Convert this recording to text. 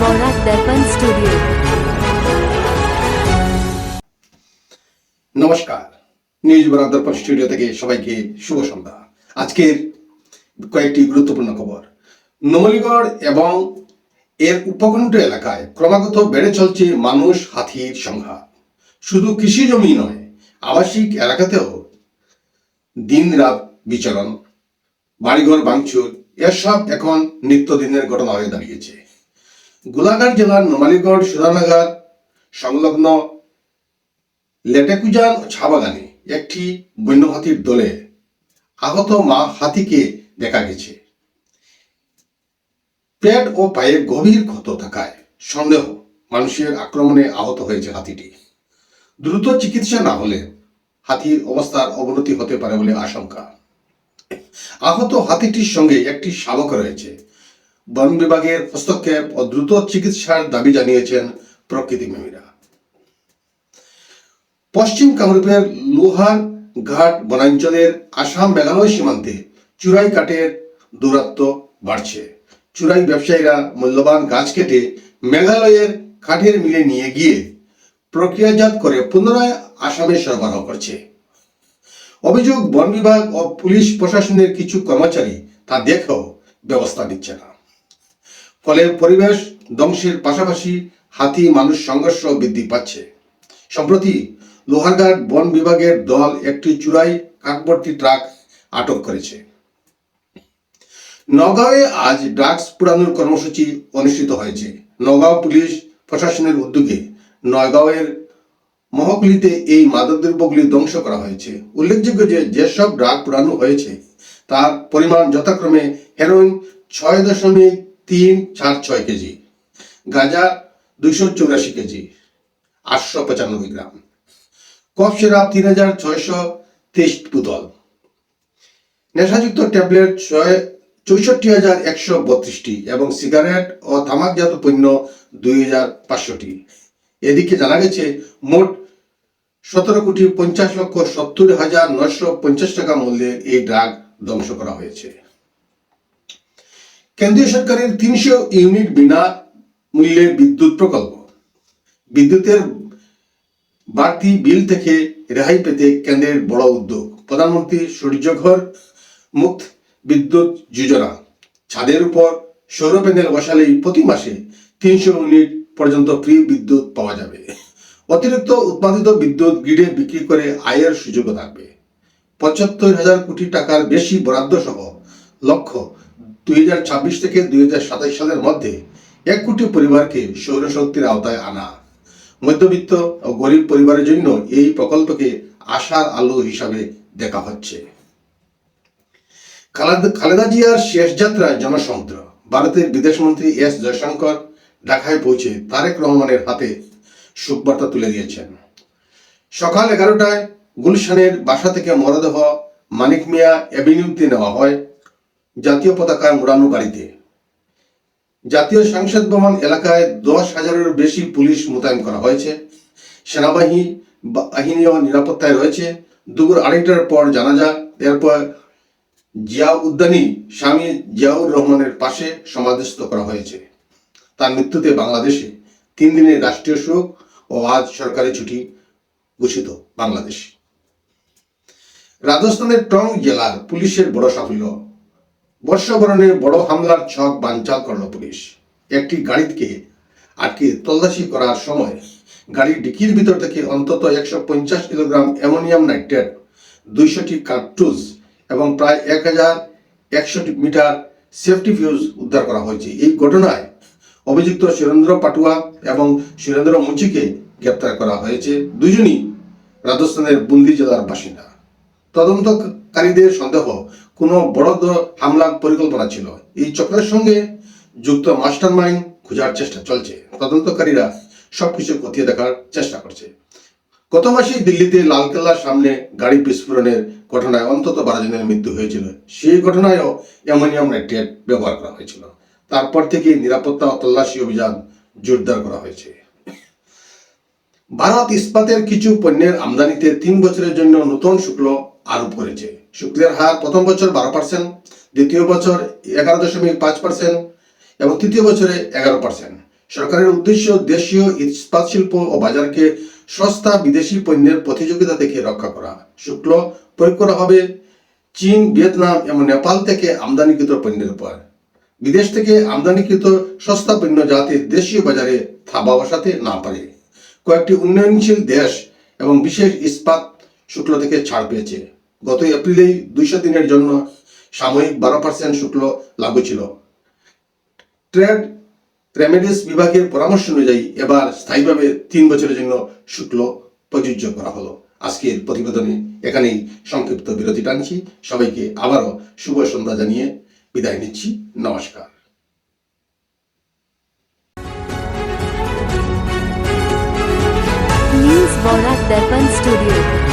বরাক দর্পণ studio. নমস্কার, news Barak দর্পণ studio থেকে সবাইকে শুভ সন্ধ্যা। আজকের কয়েকটি গুরুত্বপূর্ণ খবর। নুমলীগড় এবং এর উপকণ্ঠ এলাকায় ক্রমাগত বেড়ে চলছে মানুষ হাতির সংঘাত। শুধু কৃষি জমি নয়, আবাসিক এলাকাতেও দিন রাত বিচরণ, বাড়িঘর ভাঙচুর, এসব এখন নিত্যদিনের ঘটনা হয়ে দাঁড়িয়েছে। গোলাঘাট জেলার নুমলীগড় সুধানগর সংলগ্ন লেটেকুজান চা বাগানে একটি বন্য হাতির দলে আহত মা হাতিকে দেখা গেছে। পেট ও পায়ে গভীর ক্ষত থাকায় সন্দেহ মানুষের আক্রমণে আহত হয়েছে হাতিটি। দ্রুত চিকিৎসা না হলে হাতির অবস্থার অবনতি হতে পারে বলে আশঙ্কা। আহত হাতিটির সঙ্গে একটি শাবক রয়েছে। বন বিভাগের হস্তক্ষেপ ও দ্রুত চিকিৎসার দাবি জানিয়েছেন প্রকৃতিপ্রেমীরা। পশ্চিম কামরূপের লোহার ঘাট বনাঞ্চলের আসাম মেঘালয় সীমান্তে চুরাই কাঠের দৌরাত্ম্য বাড়ছে। চুরাই ব্যবসায়ীরা মূল্যবান গাছ কেটে মেঘালয়ের কাঠের মিলে নিয়ে গিয়ে প্রক্রিয়াজাত করে পুনরায় আসামে সরবরাহ করছে। অভিযোগ, বন বিভাগ ও পুলিশ প্রশাসনের কিছু কর্মচারী তা দেখেও ব্যবস্থা নিচ্ছে না। ফলে পরিবেশ ধ্বংসের পাশাপাশি হাতি মানুষ সংঘর্ষ বৃদ্ধি পাচ্ছে। সম্প্রতি লোহারঘাট বন বিভাগের দল একটি চুরাই কাঠভর্তি ট্রাক আটক করেছে। নগাঁওয়ে আজ ড্রাগস পোড়ানোর কর্মসূচি অনুষ্ঠিত হয়েছে। নগাঁও পুলিশ প্রশাসনের উদ্যোগে নগাঁওয়ের মহকুলিতে এই মাদকদ্রব্যগুলি ধ্বংস করা হয়েছে। উল্লেখযোগ্য যে যেসব ড্রাগ পোড়ানো হয়েছে তার পরিমাণ যথাক্রমে হেরোইন 6.346 কেজি, গাঁজা 284 কেজি 895 গ্রাম, কফ সিরাপ 3623 বোতল, নেশাযুক্ত ট্যাবলেট 64,132টি এবং সিগারেট ও তামাকজাত পণ্য 2,500টি। এদিকে জানা গেছে মোট 17,50,70,950 টাকা মূল্যের এই ড্রাগ ধ্বংস করা হয়েছে। কেন্দ্রীয় সরকারের 300 ইউনিট বিনা মূল্যে বিদ্যুৎ প্রকল্প। বিদ্যুতের বাড়তি বিল থেকে রেহাই পেতে কেন্দ্রের বড় উদ্যোগ। প্রধানমন্ত্রী সূর্যঘর মুক্ত বিদ্যুৎ যোজনা। ছাদের উপর সৌর প্যানেল বসালেই প্রতি মাসে 300 ইউনিট পর্যন্ত ফ্রি বিদ্যুৎ পাওয়া যাবে। অতিরিক্ত উৎপাদিত বিদ্যুৎ গ্রিডে বিক্রি করে আয়ের সুযোগও থাকবে। 75,000 কোটি টাকার বেশি বরাদ্দ সহ লক্ষ্য 2026 থেকে 2027 সালের মধ্যে 1 কোটি পরিবারকে সৌরশক্তির আওতায় আনা। মধ্যবিত্ত ও গরিব পরিবারের জন্য এই প্রকল্পকে আশার আলো হিসাবে দেখা হচ্ছে। খালেদা জিয়ার শেষ যাত্রায় জনসমুদ্র। ভারতের বিদেশমন্ত্রী এস জয়শঙ্কর ঢাকায় পৌঁছে তারেক রহমানের হাতে শোকবার্তা তুলে দিয়েছেন। সকাল 11টায় গুলশানের বাসা থেকে মরদেহ মানিক মিয়া অ্যাভিনিউতে নেওয়া হয় জাতীয় পতাকা মোড়ানো গাড়িতে। জাতীয় সংসদ ভবন এলাকায় 10,000-এর বেশি পুলিশ মোতায়েন করা হয়েছে। সেনাবাহিনীও নিরাপত্তায় রয়েছে। দুপুর 2:30টার পর জানাজা, এরপর জিয়া উদ্যানী স্বামী জিয়াউর রহমানের পাশে সমাধিস্থ করা হয়েছে। তার মৃত্যুতে বাংলাদেশে 3 দিনের রাষ্ট্রীয় শোক ও আজ সরকারি ছুটি ঘোষিত বাংলাদেশ। রাজস্থানের টং জেলার পুলিশের বড় সাফল্য। বর্ষবরণে বড় হামলার ছক বানচাল করল পুলিশ। একটি গাড়িকে আটকে তল্লাশি করার সময় গাড়ির ডিকির ভিতর থেকে অন্তত 150 কিলোগ্রাম অ্যামোনিয়াম নাইট্রেট, 200টি কার্টুজ এবং প্রায় 1,100 মিটার সেফটি ফিউজ উদ্ধার করা হয়েছে। এই ঘটনায় অভিযুক্ত সুরেন্দ্র পাটুয়া এবং সুরেন্দ্র মুচিকে গ্রেপ্তার করা হয়েছে। দুজনই রাজস্থানের বুন্দি জেলার বাসিন্দা। তদন্তকারীদের সন্দেহ কোনো বড় হামলার পরিকল্পনা ছিল। এই চক্রের সঙ্গে যুক্ত মাস্টারমাইন্ড খোঁজার চেষ্টা চলছে। তদন্তকারীরা সবকিছু খতিয়ে দেখার চেষ্টা করছে। গত মাসে দিল্লিতে লালকেল্লার সামনে গাড়ি বিস্ফোরণের ঘটনায় অন্তত 12 জনের মৃত্যু হয়েছিল। সেই ঘটনায়ও অ্যামোনিয়াম নাইট্রেট ব্যবহার করা হয়েছিল। তারপর থেকে নিরাপত্তা ও তল্লাশি অভিযান জোরদার করা হয়েছে। ভারত ইস্পাতের কিছু পণ্যের আমদানিতে 3 বছরের জন্য নতুন শুল্ক আরোপ করেছে। শুল্কের হার প্রথম বছর 12%, দ্বিতীয় বছর 11.5% এবং তৃতীয় বছরে 11%। সরকারের উদ্দেশ্য দেশীয় ইস্পাত শিল্প ও বাজারকে সস্তা বিদেশি পণ্যের প্রতিযোগিতা থেকে রক্ষা করা। শুল্ক প্রয়োগ করা হবে চীন, ভিয়েতনাম এবং নেপাল থেকে আমদানিকৃত পণ্যের উপর। বিদেশ থেকে আমদানিকৃত সস্তা পণ্য যাতে দেশীয় বাজারে থাবা বসাতে না পারে। কয়েকটি উন্নয়নশীল দেশ এবং বিশেষ ইস্পাত শুল্ক থেকে ছাড় পেয়েছে। গত এপ্রিলেই 200 দিনের জন্য সাময়িক 12% শুল্ক লাগু ছিল। ট্রেড রেমেডিস বিভাগের পরামর্শ অনুযায়ী এবার স্থায়ীভাবে 3 বছরের জন্য শুল্ক প্রযোজ্য করা হলো। আজকের প্রতিবেদনে এখানেই সংক্ষিপ্ত বিরতি টানছি। সবাইকে আবারও শুভ সন্ধ্যা জানিয়ে বিদায় নিচ্ছি। নমস্কার। न्यूज वॉरा दर्पण स्टूडियो।